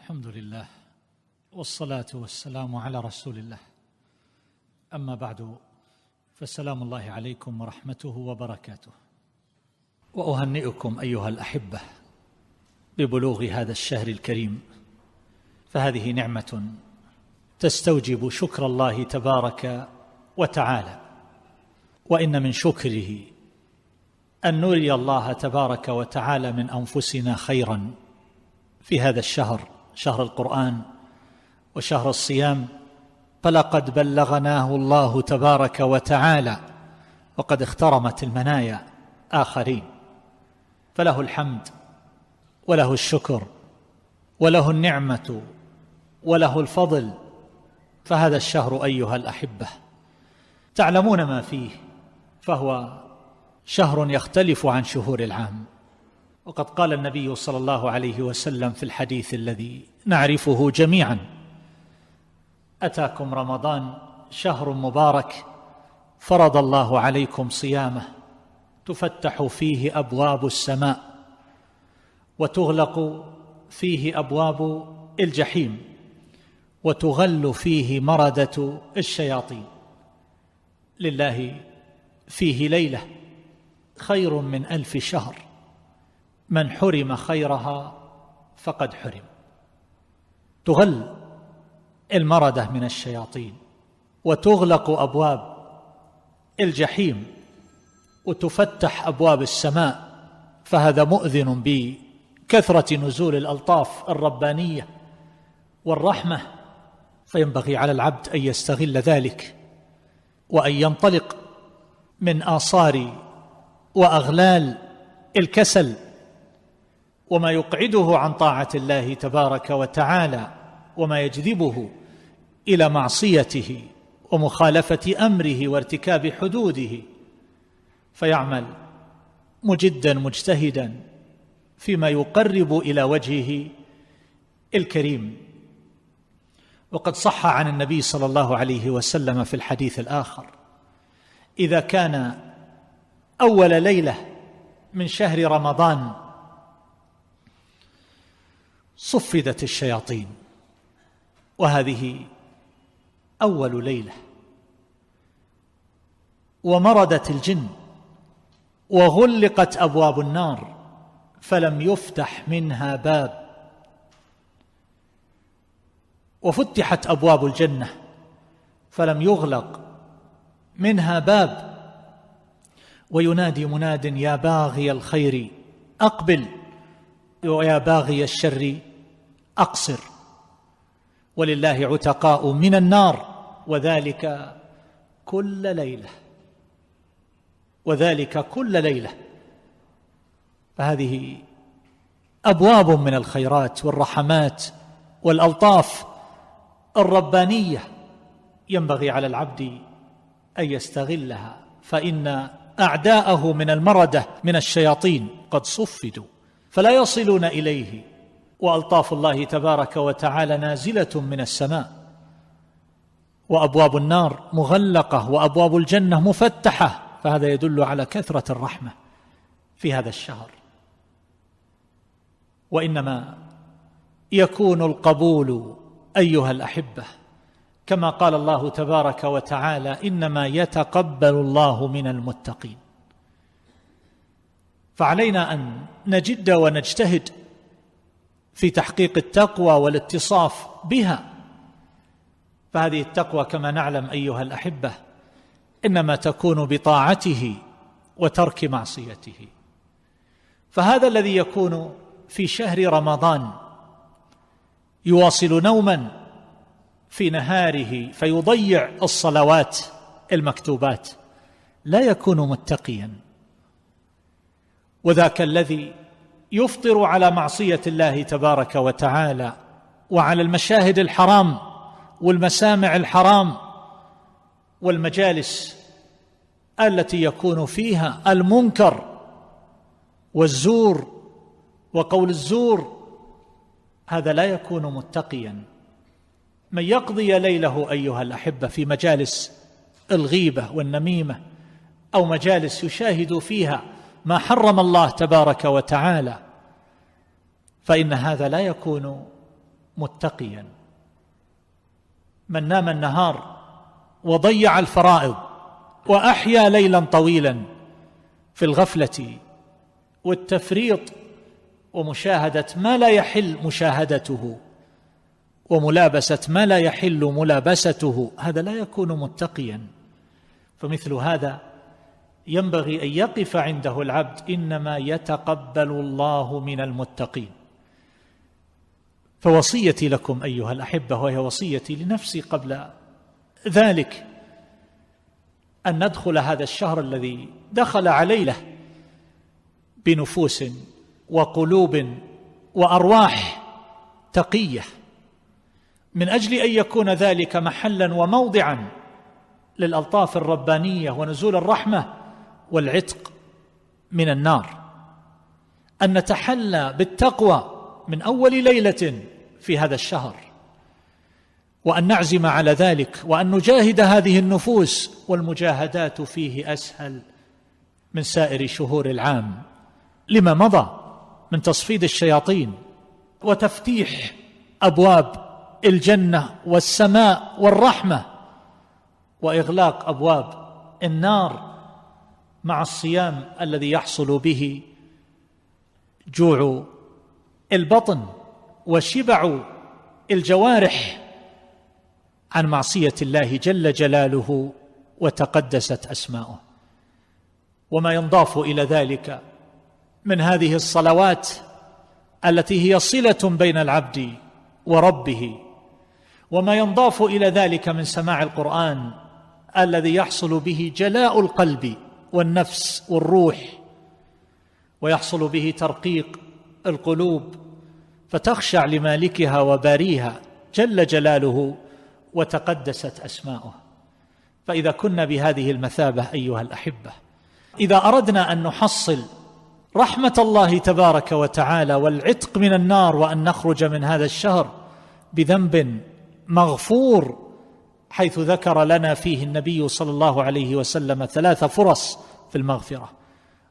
الحمد لله والصلاة والسلام على رسول الله. أما بعد، فسلام الله عليكم ورحمته وبركاته، وأهنئكم أيها الأحبة ببلوغ هذا الشهر الكريم، فهذه نعمة تستوجب شكر الله تبارك وتعالى، وإن من شكره أن نري الله تبارك وتعالى من أنفسنا خيرا في هذا الشهر، شهر القرآن وشهر الصيام، فلقد بلغناه الله تبارك وتعالى وقد اخترمت المنايا آخرين، فله الحمد وله الشكر وله النعمة وله الفضل. فهذا الشهر أيها الأحبة تعلمون ما فيه، فهو شهر يختلف عن شهور العام، وقد قال النبي صلى الله عليه وسلم في الحديث الذي نعرفه جميعا: أتاكم رمضان شهر مبارك فرض الله عليكم صيامه، تفتح فيه أبواب السماء وتغلق فيه أبواب الجحيم وتغل فيه مردة الشياطين، لله فيه ليلة خير من 1000 شهر، من حرم خيرها فقد حرم. تغل المردة من الشياطين وتغلق أبواب الجحيم وتفتح أبواب السماء، فهذا مؤذن بكثرة نزول الألطاف الربانية والرحمة، فينبغي على العبد أن يستغل ذلك وأن ينطلق من آثار وأغلال الكسل وما يقعده عن طاعة الله تبارك وتعالى وما يجذبه إلى معصيته ومخالفة أمره وارتكاب حدوده، فيعمل مجدا مجتهدا فيما يقرب إلى وجهه الكريم. وقد صح عن النبي صلى الله عليه وسلم في الحديث الآخر: إذا كان أول ليلة من شهر رمضان صفدت الشياطين، وهذه أول ليلة، ومردت الجن، وغلقت أبواب النار فلم يفتح منها باب، وفتحت أبواب الجنة فلم يغلق منها باب، وينادي مناد: يا باغي الخير أقبل، ويا باغي الشر أقصر. ولله عتقاء من النار، وذلك كل ليلة، وذلك كل ليلة. فهذه أبواب من الخيرات والرحمات والألطاف الربانية ينبغي على العبد أن يستغلها، فإن أعداءه من المردة من الشياطين قد صفدوا فلا يصلون إليه، وألطاف الله تبارك وتعالى نازلة من السماء، وأبواب النار مغلقة وأبواب الجنة مفتحة، فهذا يدل على كثرة الرحمة في هذا الشهر. وإنما يكون القبول أيها الأحبة كما قال الله تبارك وتعالى: إنما يتقبل الله من المتقين. فعلينا أن نجد ونجتهد في تحقيق التقوى والاتصاف بها، فهذه التقوى كما نعلم أيها الأحبة إنما تكون بطاعته وترك معصيته. فهذا الذي يكون في شهر رمضان يواصل نوما في نهاره فيضيع الصلوات المكتوبات لا يكون متقيا، وذاك الذي يفطر على معصية الله تبارك وتعالى وعلى المشاهد الحرام والمسامع الحرام والمجالس التي يكون فيها المنكر والزور وقول الزور، هذا لا يكون متقيا. من يقضي ليله أيها الأحبة في مجالس الغيبة والنميمة أو مجالس يشاهد فيها ما حرم الله تبارك وتعالى، فإن هذا لا يكون متقيا. من نام النهار وضيع الفرائض وأحيا ليلا طويلا في الغفلة والتفريط ومشاهدة ما لا يحل مشاهدته وملابسة ما لا يحل ملابسته، هذا لا يكون متقيا. فمثل هذا ينبغي أن يقف عنده العبد: إنما يتقبل الله من المتقين. فوصيتي لكم أيها الأحبة، وهي وصيتي لنفسي قبل ذلك، أن ندخل هذا الشهر الذي دخل علينا بنفوس وقلوب وأرواح تقية، من أجل أن يكون ذلك محلا وموضعا للألطاف الربانية ونزول الرحمة والعتق من النار. أن نتحلى بالتقوى من أول ليلة في هذا الشهر، وأن نعزم على ذلك، وأن نجاهد هذه النفوس، والمجاهدات فيه أسهل من سائر شهور العام لما مضى من تصفيد الشياطين وتفتيح أبواب الجنة والسماء والرحمة، وإغلاق أبواب النار، مع الصيام الذي يحصل به جوع البطن وشبع الجوارح عن معصية الله جل جلاله وتقدست أسماؤه. وما ينضاف إلى ذلك من هذه الصلوات التي هي صلة بين العبد وربه، وما ينضاف إلى ذلك من سماع القرآن الذي يحصل به جلاء القلب والنفس والروح، ويحصل به ترقيق القلوب فتخشع لمالكها وباريها جل جلاله وتقدست أسماؤه. فإذا كنا بهذه المثابة أيها الأحبة، إذا أردنا أن نحصل رحمة الله تبارك وتعالى والعتق من النار، وأن نخرج من هذا الشهر بذنب مغفور، حيث ذكر لنا فيه النبي صلى الله عليه وسلم 3 فرص في المغفرة: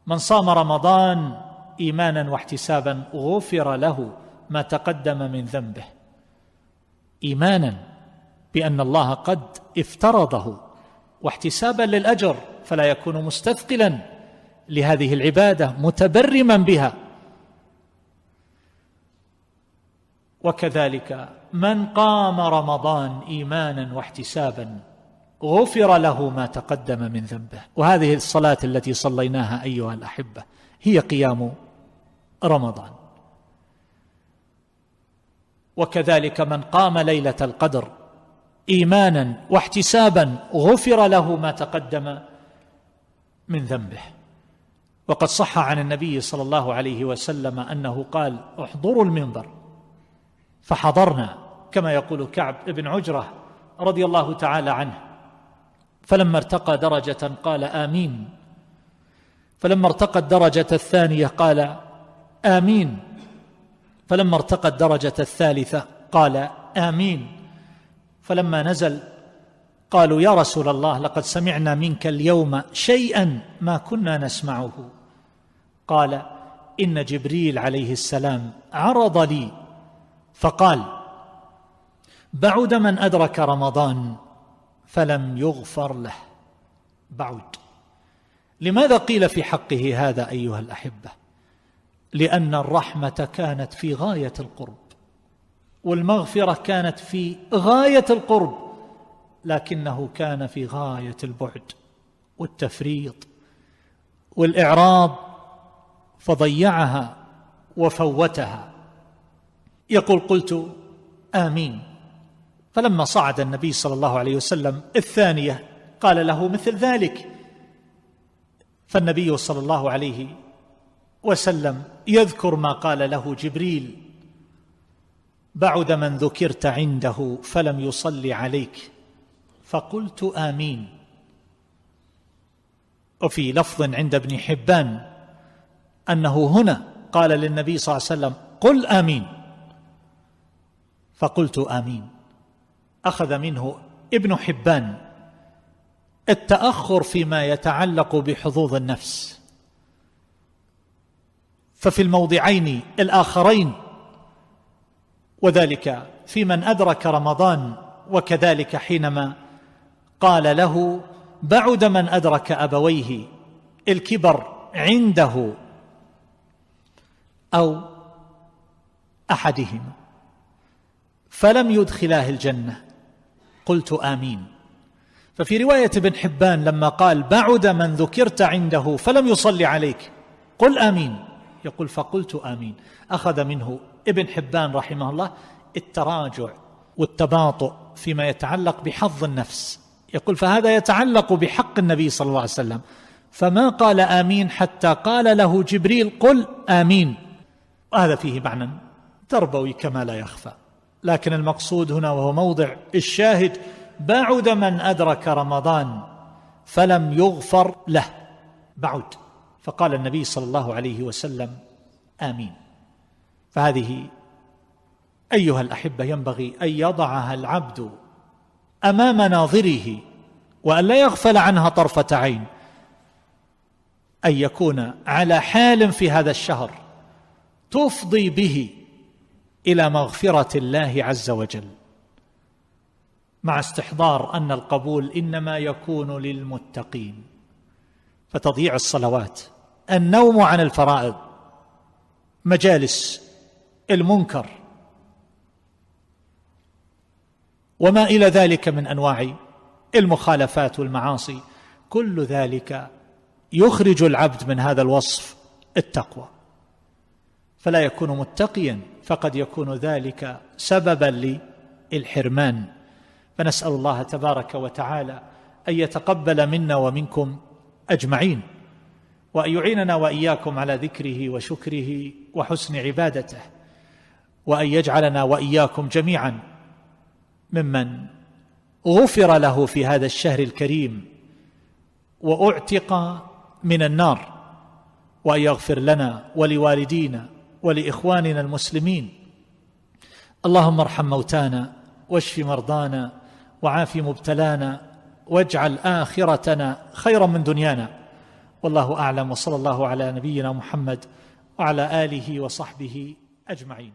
من صام رمضان إيمانا واحتسابا غفر له ما تقدم من ذنبه، إيمانا بأن الله قد افترضه، واحتسابا للأجر، فلا يكون مستثقلا لهذه العبادة متبرما بها. وكذلك من قام رمضان إيمانا واحتسابا غفر له ما تقدم من ذنبه. وهذه الصلاة التي صليناها أيها الأحبة هي قيام رمضان. وكذلك من قام ليلة القدر إيمانا واحتسابا غفر له ما تقدم من ذنبه. وقد صح عن النبي صلى الله عليه وسلم أنه قال: احضروا المنبر، فحضرنا، كما يقول كعب بن عجرة رضي الله تعالى عنه، فلما ارتقى درجة قال آمين، فلما ارتقى الدرجة الثانية قال آمين، فلما ارتقى الدرجة الثالثة قال آمين، فلما نزل قالوا: يا رسول الله، لقد سمعنا منك اليوم شيئا ما كنا نسمعه. قال: إن جبريل عليه السلام عرض لي فقال: بعد من أدرك رمضان فلم يغفر له. بعد. لماذا قيل في حقه هذا أيها الأحبة؟ لأن الرحمة كانت في غاية القرب، والمغفرة كانت في غاية القرب، لكنه كان في غاية البعد والتفريط والإعراض، فضيعها وفوتها. يقول: قلت آمين، فلما صعد النبي صلى الله عليه وسلم الثانية قال له مثل ذلك، فالنبي صلى الله عليه وسلم يذكر ما قال له جبريل: بعد من ذكرت عنده فلم يصلي عليك، فقلت آمين. وفي لفظ عند ابن حبان أنه هنا قال للنبي صلى الله عليه وسلم: قل آمين، فقلت آمين. أخذ منه ابن حبان التأخر فيما يتعلق بحظوظ النفس، ففي الموضعين الآخرين وذلك في من أدرك رمضان، وكذلك حينما قال له: بعد من أدرك أبويه الكبر عنده أو أحدهما فلم يدخلاه الجنة، قلت آمين. ففي رواية ابن حبان لما قال: بعد من ذكرت عنده فلم يصلي عليك قل آمين، يقول: فقلت آمين. أخذ منه ابن حبان رحمه الله التراجع والتباطؤ فيما يتعلق بحظ النفس، يقول: فهذا يتعلق بحق النبي صلى الله عليه وسلم، فما قال آمين حتى قال له جبريل: قل آمين. وهذا فيه معنى تربوي كما لا يخفى، لكن المقصود هنا وهو موضع الشاهد: بعد من أدرك رمضان فلم يغفر له، بعد، فقال النبي صلى الله عليه وسلم: آمين. فهذه أيها الأحبة ينبغي أن يضعها العبد أمام ناظره وأن لا يغفل عنها طرفة عين، أن يكون على حال في هذا الشهر تفضي به إلى مغفرة الله عز وجل، مع استحضار أن القبول إنما يكون للمتقين. فتضييع الصلوات، النوم عن الفرائض، مجالس المنكر، وما إلى ذلك من أنواع المخالفات والمعاصي، كل ذلك يخرج العبد من هذا الوصف التقوى، فلا يكون متقيا، فقد يكون ذلك سببا للحرمان. فنسأل الله تبارك وتعالى أن يتقبل منا ومنكم أجمعين، وأن يعيننا وإياكم على ذكره وشكره وحسن عبادته، وأن يجعلنا وإياكم جميعا ممن غفر له في هذا الشهر الكريم وأعتق من النار، وأن يغفر لنا ولوالدينا ولإخواننا المسلمين. اللهم ارحم موتانا واشف مرضانا وعاف مبتلانا واجعل آخرتنا خيرا من دنيانا. والله أعلم، وصلى الله على نبينا محمد وعلى آله وصحبه أجمعين.